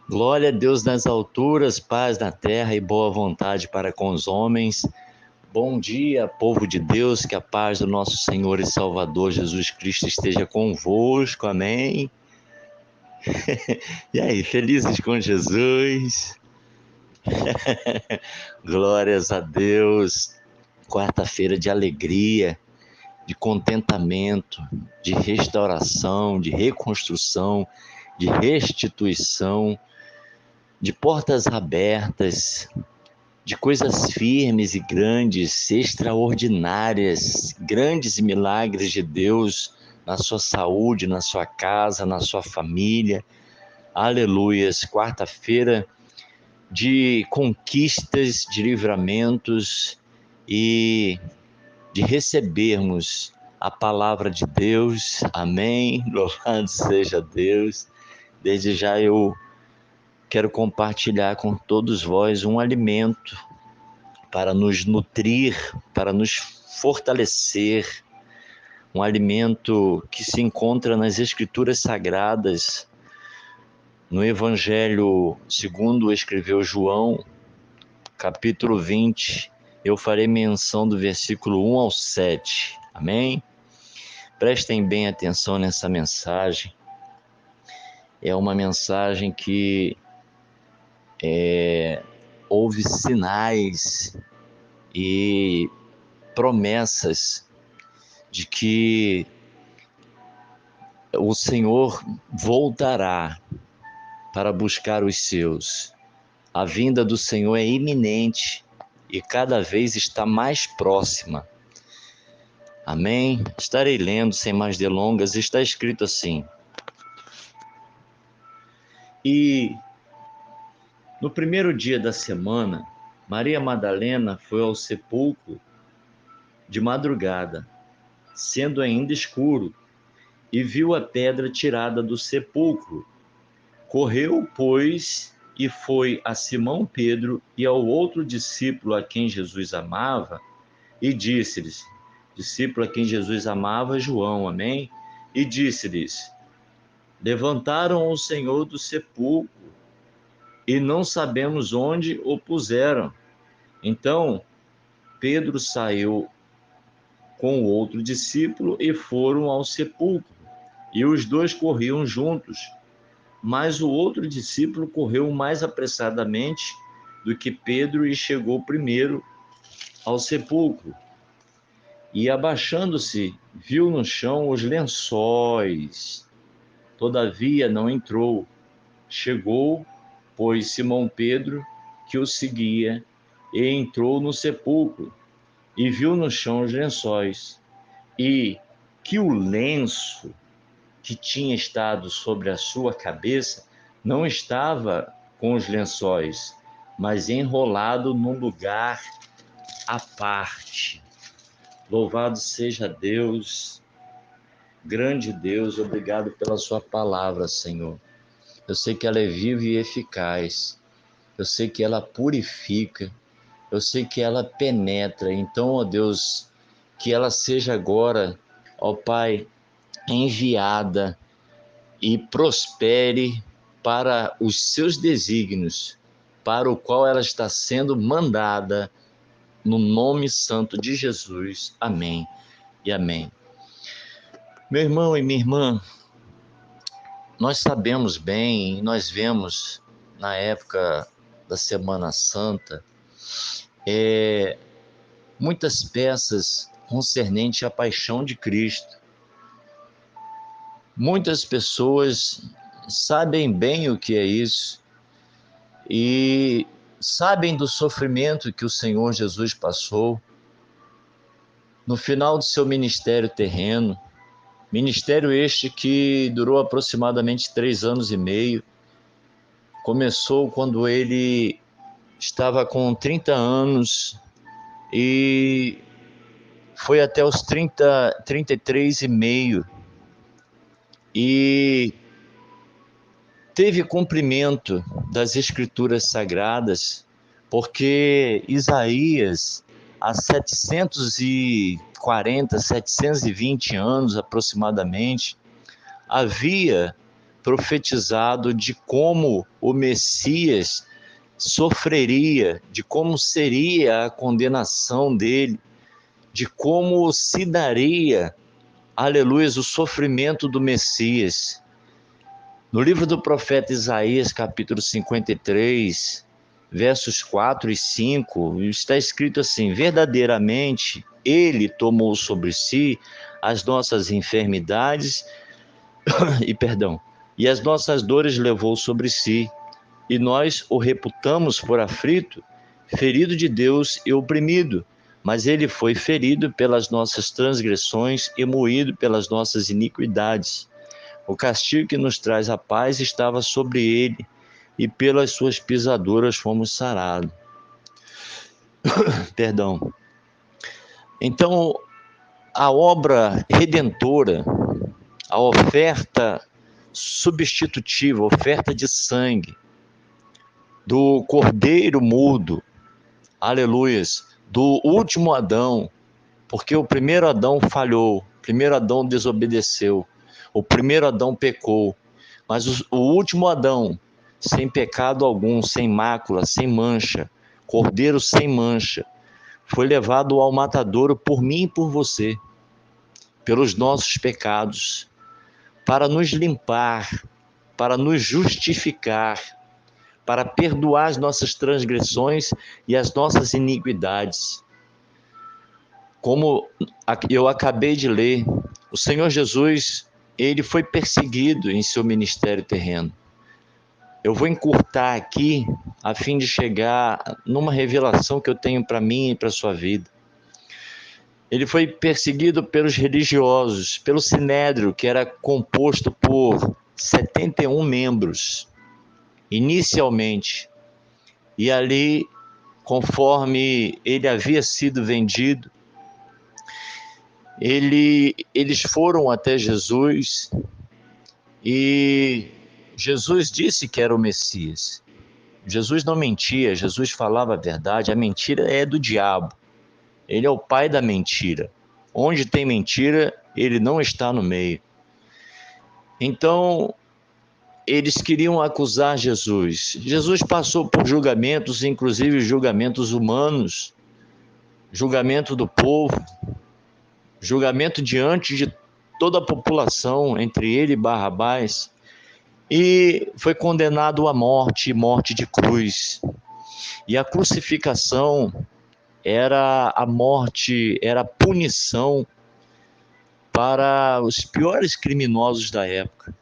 Glória a Deus nas alturas, paz na terra e boa vontade para com os homens. Bom dia, povo de Deus, que a paz do nosso Senhor e Salvador Jesus Cristo esteja convosco, amém? E aí, felizes com Jesus? Glórias a Deus. Quarta-feira de alegria, de contentamento, de restauração, de reconstrução, de restituição, de portas abertas, de coisas firmes e grandes, extraordinárias, grandes milagres de Deus na sua saúde, na sua casa, na sua família. Aleluias! Quarta-feira de conquistas, de livramentos e de recebermos a palavra de Deus. Amém? Louvado seja Deus. Desde já eu quero compartilhar com todos vós um alimento para nos nutrir, para nos fortalecer, um alimento que se encontra nas Escrituras Sagradas, no Evangelho segundo escreveu João, capítulo 20, eu farei menção do versículo 1 ao 7, amém? Prestem bem atenção nessa mensagem, é uma mensagem que houve sinais e promessas de que o Senhor voltará para buscar os seus. A vinda do Senhor é iminente e cada vez está mais próxima. Amém? Estarei lendo sem mais delongas, está escrito assim: E no primeiro dia da semana, Maria Madalena foi ao sepulcro de madrugada, sendo ainda escuro, e viu a pedra tirada do sepulcro. Correu, pois, e foi a Simão Pedro e ao outro discípulo a quem Jesus amava, e disse-lhes, discípulo a quem Jesus amava, João, amém? E disse-lhes, levantaram o Senhor do sepulcro, e não sabemos onde o puseram. Então, Pedro saiu com o outro discípulo e foram ao sepulcro. E os dois corriam juntos, mas o outro discípulo correu mais apressadamente do que Pedro e chegou primeiro ao sepulcro. E abaixando-se, viu no chão os lençóis. Todavia não entrou. Chegou, pois, Simão Pedro, que o seguia, e entrou no sepulcro, e viu no chão os lençóis, e que o lenço que tinha estado sobre a sua cabeça não estava com os lençóis, mas enrolado num lugar à parte. Louvado seja Deus, grande Deus, obrigado pela sua palavra, Senhor. Eu sei que ela é viva e eficaz, eu sei que ela purifica, eu sei que ela penetra. Então, ó Deus, que ela seja agora, ó Pai, enviada e prospere para os seus desígnios, para o qual ela está sendo mandada, no nome santo de Jesus. Amém e amém. Meu irmão e minha irmã, nós sabemos bem, nós vemos na época da Semana Santa, muitas peças concernentes à paixão de Cristo. Muitas pessoas sabem bem o que é isso e sabem do sofrimento que o Senhor Jesus passou no final do seu ministério terreno, ministério este que durou aproximadamente 3 anos e meio. Começou quando ele estava com 30 anos e foi até os 33 e meio. E teve cumprimento das Escrituras Sagradas, porque Isaías, há 720 anos aproximadamente, havia profetizado de como o Messias sofreria, de como seria a condenação dele, de como se daria, aleluia, o sofrimento do Messias. No livro do profeta Isaías, capítulo 53, versos 4 e 5, está escrito assim: verdadeiramente ele tomou sobre si as nossas enfermidades e as nossas dores levou sobre si, e nós o reputamos por aflito, ferido de Deus e oprimido. Mas ele foi ferido pelas nossas transgressões e moído pelas nossas iniquidades. O castigo que nos traz a paz estava sobre ele, e pelas suas pisaduras fomos sarados. Então, a obra redentora, a oferta substitutiva, oferta de sangue, do cordeiro mudo, aleluias, do último Adão, porque o primeiro Adão falhou, o primeiro Adão desobedeceu, o primeiro Adão pecou, mas o último Adão, sem pecado algum, sem mácula, sem mancha, cordeiro sem mancha, foi levado ao matadouro por mim e por você, pelos nossos pecados, para nos limpar, para nos justificar, para perdoar as nossas transgressões e as nossas iniquidades. Como eu acabei de ler, o Senhor Jesus, ele foi perseguido em seu ministério terreno. Eu vou encurtar aqui, a fim de chegar numa revelação que eu tenho para mim e para a sua vida. Ele foi perseguido pelos religiosos, pelo Sinédrio, que era composto por 71 membros, inicialmente. E ali, conforme ele havia sido vendido, eles foram até Jesus e Jesus disse que era o Messias. Jesus não mentia, Jesus falava a verdade. A mentira é do diabo. Ele é o pai da mentira. Onde tem mentira, ele não está no meio. Então, eles queriam acusar Jesus. Jesus passou por julgamentos, inclusive julgamentos humanos, julgamento do povo, julgamento diante de toda a população, entre ele e Barrabás, e foi condenado à morte, morte de cruz. E a crucificação era a morte, era a punição para os piores criminosos da época.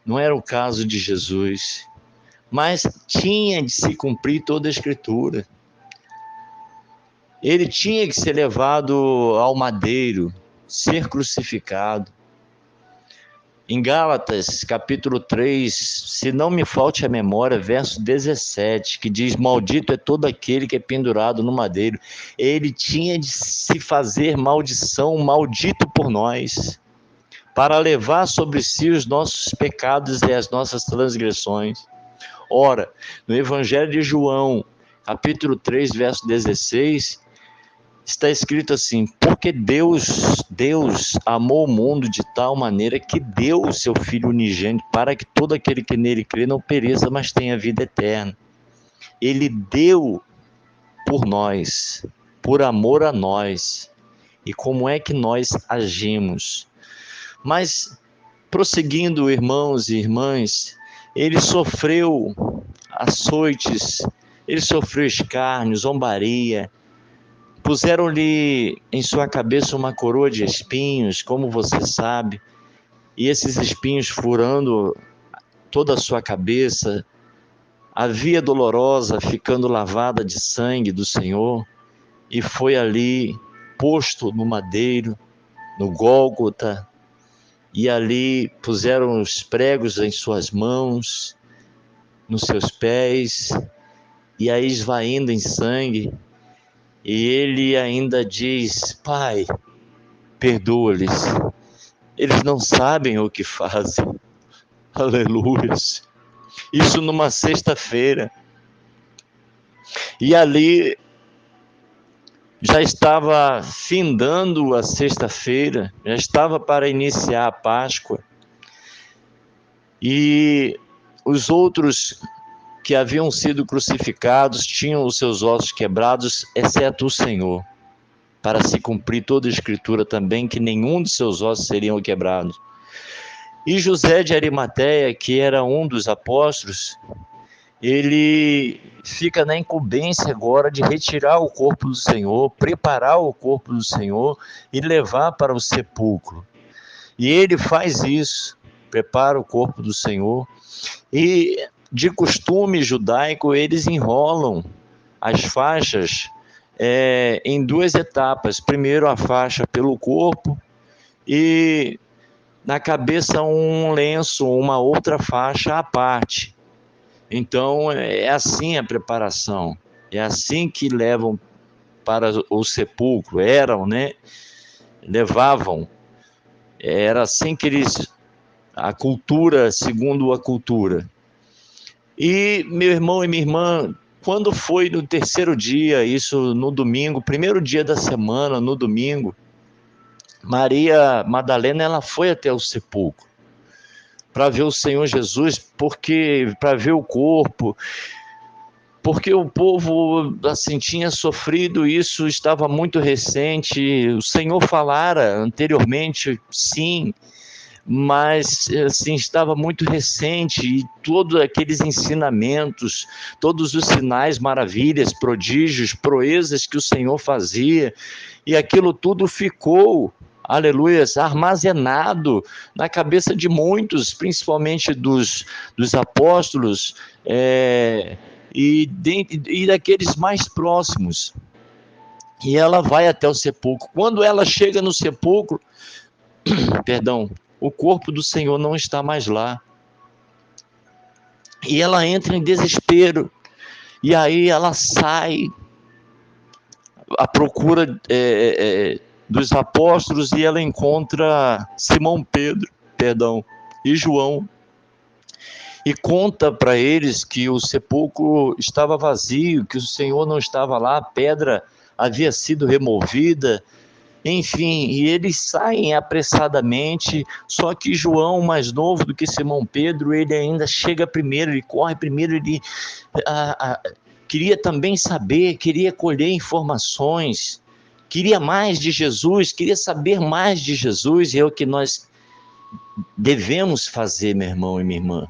Não era o caso de Jesus, mas tinha de se cumprir toda a Escritura. Ele tinha que ser levado ao madeiro, ser crucificado. Em Gálatas, capítulo 3, se não me falte a memória, verso 17, que diz: maldito é todo aquele que é pendurado no madeiro. Ele tinha de se fazer maldição, maldito por nós, para levar sobre si os nossos pecados e as nossas transgressões. Ora, no Evangelho de João, capítulo 3, verso 16, está escrito assim: porque Deus amou o mundo de tal maneira que deu o seu Filho unigênito, para que todo aquele que nele crê não pereça, mas tenha vida eterna. Ele deu por nós, por amor a nós. E como é que nós agimos? Mas, prosseguindo, irmãos e irmãs, ele sofreu açoites, ele sofreu escárnio, zombaria. Puseram-lhe em sua cabeça uma coroa de espinhos, como você sabe, e esses espinhos furando toda a sua cabeça, a via dolorosa ficando lavada de sangue do Senhor, e foi ali posto no madeiro, no Gólgota, e ali puseram os pregos em suas mãos, nos seus pés, e aí esvaindo em sangue. E ele ainda diz: Pai, perdoa-lhes, eles não sabem o que fazem. Aleluia. Isso numa sexta-feira. E ali já estava findando a sexta-feira, já estava para iniciar a Páscoa. E os outros que haviam sido crucificados tinham os seus ossos quebrados, exceto o Senhor, para se cumprir toda a Escritura também, que nenhum de seus ossos seriam quebrados. E José de Arimateia, que era um dos apóstolos, ele fica na incumbência agora de retirar o corpo do Senhor, preparar o corpo do Senhor e levar para o sepulcro. E ele faz isso, prepara o corpo do Senhor, e de costume judaico eles enrolam as faixas em duas etapas. Primeiro a faixa pelo corpo e na cabeça um lenço, uma outra faixa à parte. Então é assim a preparação, é assim que levam para o sepulcro, levavam, era assim que eles, a cultura, segundo a cultura. E meu irmão e minha irmã, quando foi no terceiro dia, isso no domingo, primeiro dia da semana, no domingo, Maria Madalena, ela foi até o sepulcro para ver o Senhor Jesus, para ver o corpo, porque o povo assim tinha sofrido isso, estava muito recente. O Senhor falara anteriormente, sim, mas assim estava muito recente, e todos aqueles ensinamentos, todos os sinais, maravilhas, prodígios, proezas que o Senhor fazia, e aquilo tudo ficou, aleluia, armazenado na cabeça de muitos, principalmente dos apóstolos, e daqueles mais próximos. E ela vai até o sepulcro. Quando ela chega no sepulcro, perdão, o corpo do Senhor não está mais lá. E ela entra em desespero. E aí ela sai à procura dos apóstolos, e ela encontra Simão Pedro, e João. E conta para eles que o sepulcro estava vazio, que o Senhor não estava lá, a pedra havia sido removida. Enfim, e eles saem apressadamente, só que João, mais novo do que Simão Pedro, ele ainda chega primeiro, ele corre primeiro, ele queria também saber, queria colher informações, queria mais de Jesus, queria saber mais de Jesus, e é o que nós devemos fazer, meu irmão e minha irmã.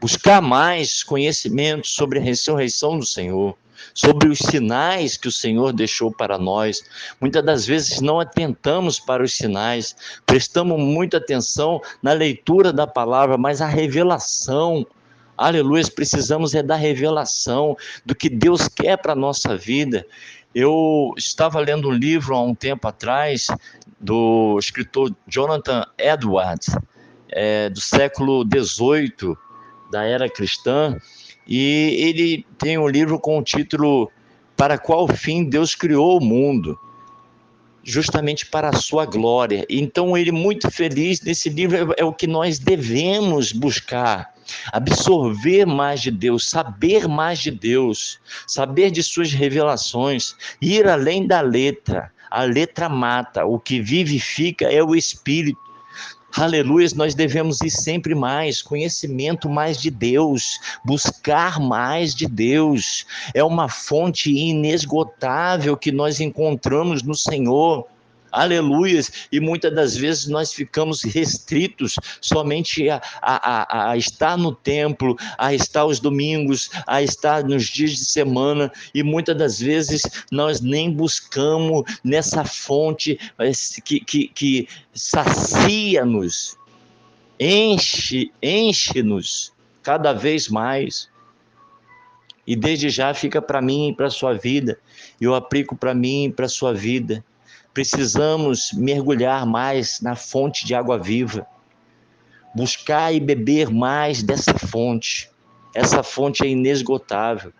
Buscar mais conhecimento sobre a ressurreição do Senhor, sobre os sinais que o Senhor deixou para nós. Muitas das vezes não atentamos para os sinais, prestamos muita atenção na leitura da palavra, mas a revelação, aleluia, precisamos da revelação do que Deus quer para a nossa vida. Eu estava lendo um livro há um tempo atrás, do escritor Jonathan Edwards, do século XVIII, da era cristã, e ele tem um livro com o título Para qual fim Deus criou o mundo? Justamente para a sua glória. Então ele, muito feliz nesse livro, é o que nós devemos buscar, absorver mais de Deus, saber mais de Deus, saber de suas revelações, ir além da letra. A letra mata, o que vivifica é o Espírito. Aleluia, nós devemos ir sempre mais, conhecimento mais de Deus, buscar mais de Deus. É uma fonte inesgotável que nós encontramos no Senhor. Aleluia, e muitas das vezes nós ficamos restritos somente a estar no templo, a estar aos domingos, a estar nos dias de semana, e muitas das vezes nós nem buscamos nessa fonte que sacia-nos, enche-nos cada vez mais. E desde já fica para mim e para a sua vida, eu aplico para mim e para a sua vida. Precisamos mergulhar mais na fonte de água viva, buscar e beber mais dessa fonte. Essa fonte é inesgotável.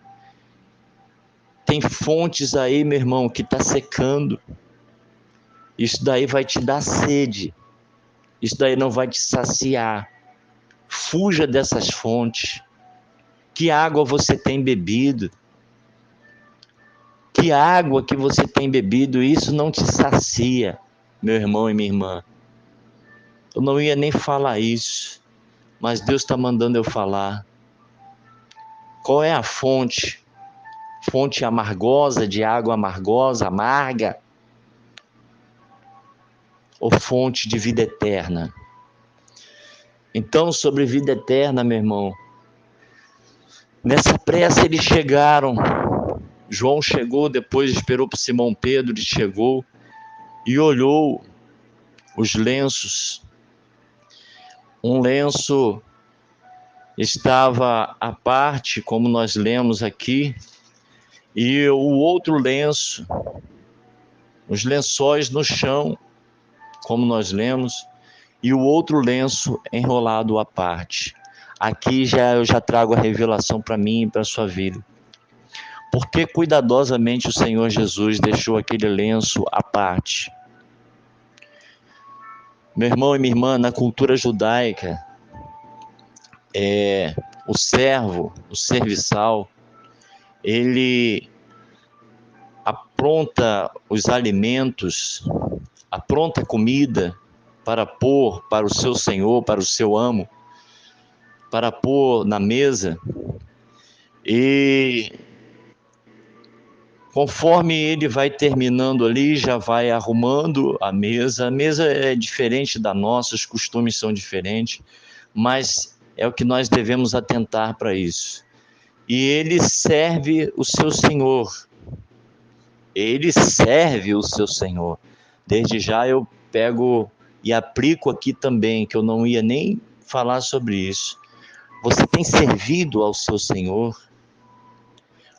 Tem fontes aí, meu irmão, que está secando. Isso daí vai te dar sede. Isso daí não vai te saciar. Fuja dessas fontes. Que água você tem bebido? Que água que você tem bebido? Isso não te sacia, meu irmão e minha irmã. Eu não ia nem falar isso, mas Deus está mandando eu falar. Qual é a fonte? Fonte amargosa, de água amargosa, amarga? Ou fonte de vida eterna? Então, sobre vida eterna, meu irmão, nessa pressa eles chegaram. João chegou, depois esperou por Simão Pedro, ele chegou e olhou os lenços. Um lenço estava à parte, como nós lemos aqui, e o outro lenço, os lençóis no chão, como nós lemos, e o outro lenço enrolado à parte. Aqui eu já trago a revelação para mim e para a sua vida. Porque cuidadosamente o Senhor Jesus deixou aquele lenço à parte. Meu irmão e minha irmã, na cultura judaica, o servo, o serviçal, ele apronta os alimentos, apronta a comida para pôr para o seu senhor, para o seu amo, para pôr na mesa, e conforme ele vai terminando ali, já vai arrumando a mesa. A mesa é diferente da nossa, os costumes são diferentes, mas é o que nós devemos atentar para isso. E ele serve o seu senhor. Ele serve o seu senhor. Desde já eu pego e aplico aqui também, que eu não ia nem falar sobre isso. Você tem servido ao seu senhor?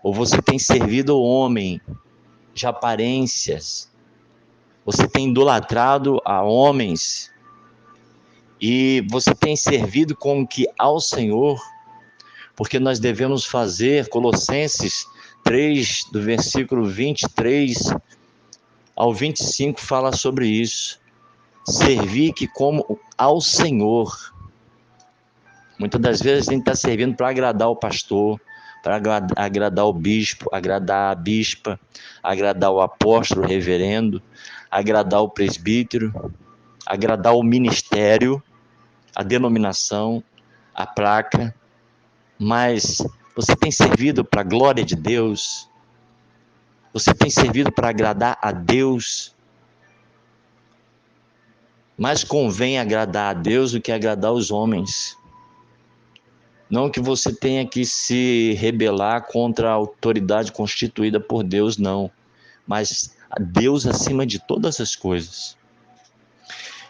Ou você tem servido ao homem de aparências? Você tem idolatrado a homens? E você tem servido como que ao Senhor? Porque nós devemos fazer, Colossenses 3, do versículo 23 ao 25, fala sobre isso. Servir que como ao Senhor. Muitas das vezes a gente está servindo para agradar o pastor, para agradar o bispo, agradar a bispa, agradar o apóstolo, o reverendo, agradar o presbítero, agradar o ministério, a denominação, a placa. Mas você tem servido para a glória de Deus? Você tem servido para agradar a Deus? Mais convém agradar a Deus do que agradar os homens. Não que você tenha que se rebelar contra a autoridade constituída por Deus, não. Mas a Deus acima de todas as coisas.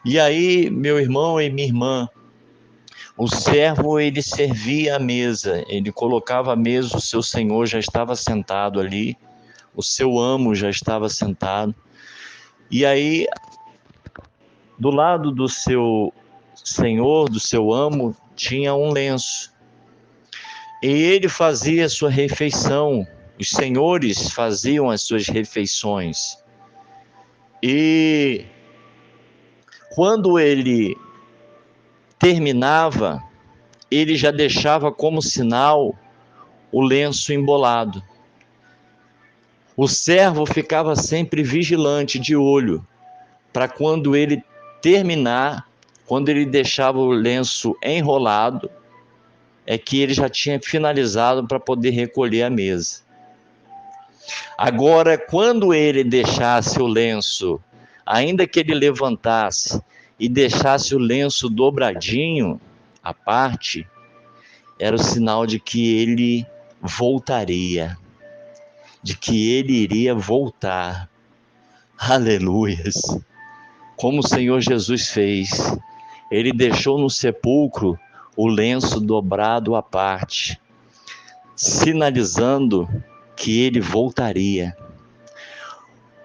E aí, meu irmão e minha irmã, o servo, ele servia a mesa, ele colocava a mesa, o seu senhor já estava sentado ali, o seu amo já estava sentado. E aí, do lado do seu senhor, do seu amo, tinha um lenço. E ele fazia a sua refeição, os senhores faziam as suas refeições. E quando ele terminava, ele já deixava como sinal o lenço embolado. O servo ficava sempre vigilante, de olho, para quando ele terminar, quando ele deixava o lenço enrolado, é que ele já tinha finalizado para poder recolher a mesa. Agora, quando ele deixasse o lenço, ainda que ele levantasse e deixasse o lenço dobradinho à parte, era o sinal de que ele voltaria, de que ele iria voltar. Aleluias! Como o Senhor Jesus fez, ele deixou no sepulcro o lenço dobrado à parte, sinalizando que ele voltaria.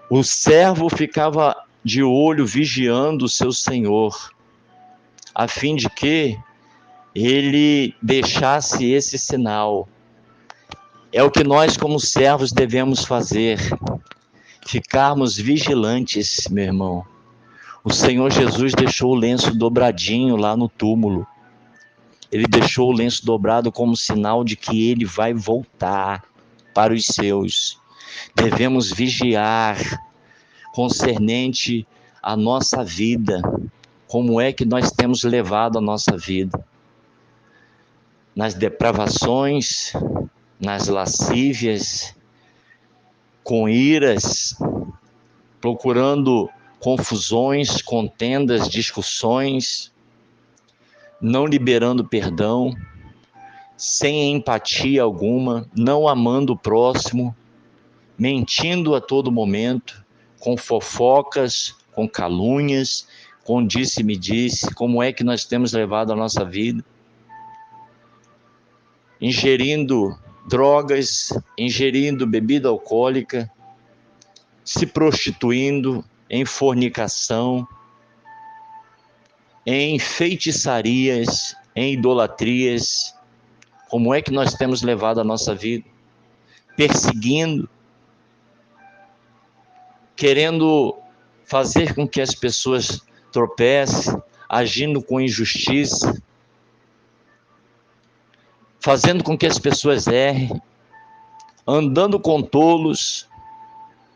O servo ficava de olho vigiando o seu senhor, a fim de que ele deixasse esse sinal. É o que nós como servos devemos fazer, ficarmos vigilantes, meu irmão. O Senhor Jesus deixou o lenço dobradinho lá no túmulo. Ele deixou o lenço dobrado como sinal de que ele vai voltar para os seus. Devemos vigiar concernente à nossa vida. Como é que nós temos levado a nossa vida? nas depravações, nas lascívias, com iras, procurando confusões, contendas, discussões, não liberando perdão, sem empatia alguma, não amando o próximo, mentindo a todo momento, com fofocas, com calúnias, com disse-me-disse. Como é que nós temos levado a nossa vida? Ingerindo drogas, ingerindo bebida alcoólica, se prostituindo, em fornicação, em feitiçarias, em idolatrias. Como é que nós temos levado a nossa vida? Perseguindo, querendo fazer com que as pessoas tropecem, agindo com injustiça, fazendo com que as pessoas errem, andando com tolos.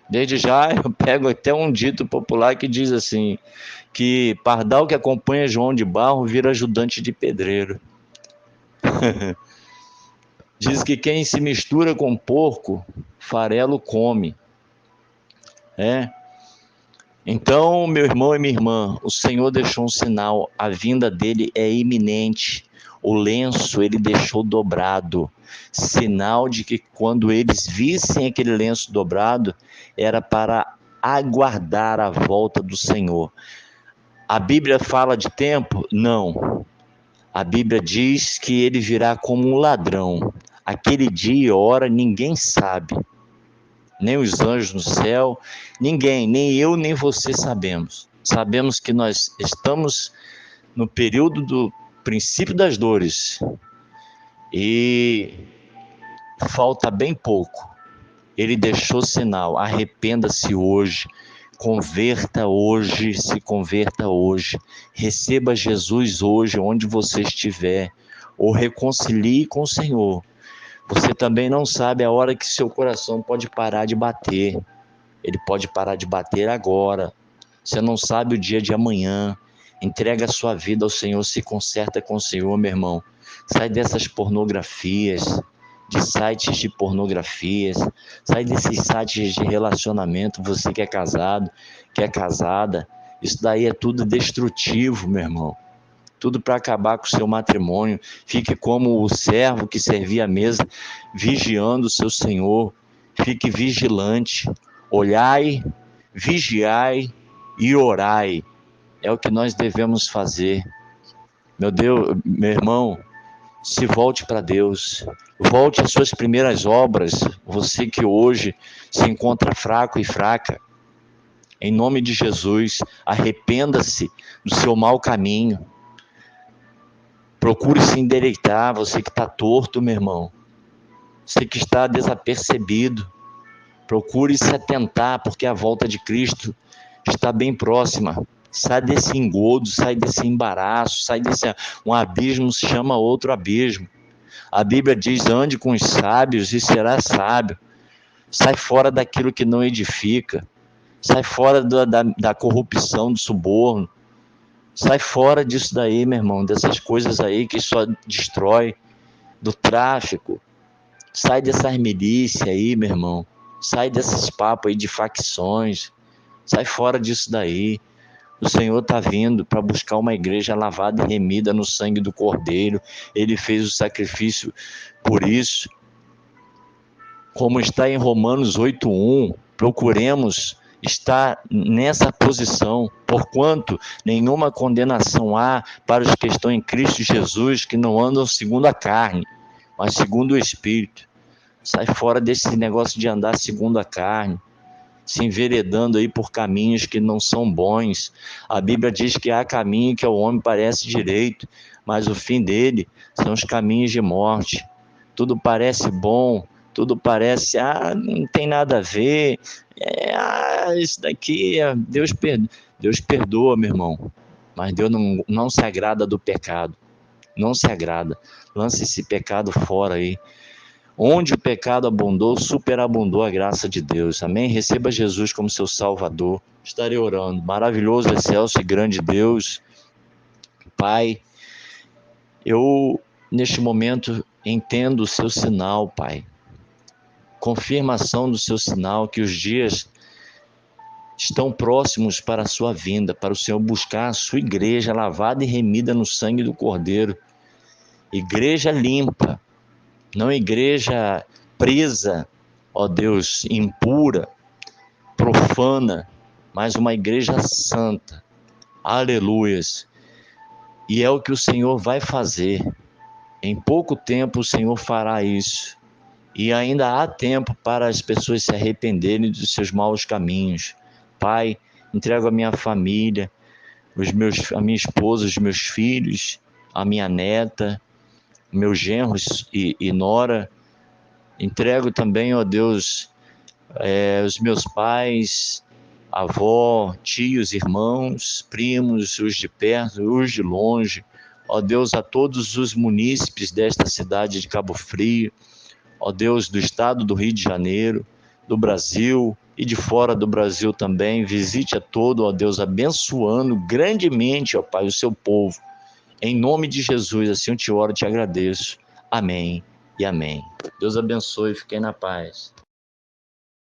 Desde já eu pego até um dito popular que diz assim, que pardal que acompanha João de Barro vira ajudante de pedreiro. Diz que quem se mistura com porco, farelo come. Então, meu irmão e minha irmã, o Senhor deixou um sinal, a vinda dele é iminente. O lenço ele deixou dobrado, sinal de que quando eles vissem aquele lenço dobrado, era para aguardar a volta do Senhor. A Bíblia fala de tempo? Não. A Bíblia diz que ele virá como um ladrão. Aquele dia e hora ninguém sabe. Nem os anjos no céu, ninguém, nem eu, nem você sabemos. Sabemos que nós estamos no período do princípio das dores e falta bem pouco. Ele deixou sinal, arrependa-se hoje, converta hoje, se converta hoje, receba Jesus hoje, onde você estiver, ou reconcilie com o Senhor. Você também não sabe a hora que seu coração pode parar de bater. Ele pode parar de bater agora. Você não sabe o dia de amanhã. Entrega a sua vida ao Senhor, se conserta com o Senhor, meu irmão. Sai dessas pornografias, de sites de pornografias. Sai desses sites de relacionamento. Você que é casado, que é casada. Isso daí é tudo destrutivo, meu irmão. Tudo para acabar com o seu matrimônio. Fique como o servo que servia a mesa, vigiando o seu Senhor. Fique vigilante. Olhai, vigiai e orai. É o que nós devemos fazer. Meu Deus, meu irmão, se volte para Deus. Volte às suas primeiras obras. Você que hoje se encontra fraco e fraca. Em nome de Jesus, arrependa-se do seu mau caminho. Procure se endireitar, você que está torto, meu irmão. Você que está desapercebido. Procure se atentar, porque a volta de Cristo está bem próxima. Sai desse engodo, sai desse embaraço, sai desse um abismo, se chama outro abismo. A Bíblia diz, ande com os sábios e será sábio. Sai fora daquilo que não edifica. Sai fora da corrupção, do suborno. Sai fora disso daí, meu irmão, dessas coisas aí que só destrói, do tráfico. Sai dessas milícias aí, meu irmão. Sai desses papos aí de facções. Sai fora disso daí. O Senhor está vindo para buscar uma igreja lavada e remida no sangue do Cordeiro. Ele fez o sacrifício por isso. Como está em Romanos 8:1, procuremos estar nessa posição, porquanto nenhuma condenação há para os que estão em Cristo Jesus, que não andam segundo a carne, mas segundo o Espírito. Sai fora desse negócio de andar segundo a carne, se enveredando aí por caminhos que não são bons. A Bíblia diz que há caminho que ao homem parece direito, mas o fim dele são os caminhos de morte. Tudo parece bom, tudo parece, não tem nada a ver, isso daqui, Deus perdoa, meu irmão, mas Deus não se agrada do pecado, não se agrada. Lance esse pecado fora aí. Onde o pecado abundou, superabundou a graça de Deus. Amém? Receba Jesus como seu Salvador. Estarei orando. Maravilhoso, excelso e grande Deus, Pai, eu neste momento, entendo o seu sinal, Pai. Confirmação do seu sinal, que os dias estão próximos para a sua vinda, para o Senhor buscar a sua igreja lavada e remida no sangue do Cordeiro. Igreja limpa, não igreja presa, ó Deus, impura, profana, mas uma igreja santa. Aleluias. E é o que o Senhor vai fazer. Em pouco tempo o Senhor fará isso. E ainda há tempo para as pessoas se arrependerem dos seus maus caminhos. Pai, entrego a minha família, a minha esposa, os meus filhos, a minha neta, meus genros e nora. Entrego também, ó Deus, os meus pais, avó, tios, irmãos, primos, os de perto, os de longe. Ó Deus, a todos os munícipes desta cidade de Cabo Frio, ó Deus, do estado do Rio de Janeiro, do Brasil e de fora do Brasil também. Visite a todo, ó Deus, abençoando grandemente, ó Pai, o seu povo. Em nome de Jesus, assim eu te oro e te agradeço. Amém e amém. Deus abençoe, fiquem na paz.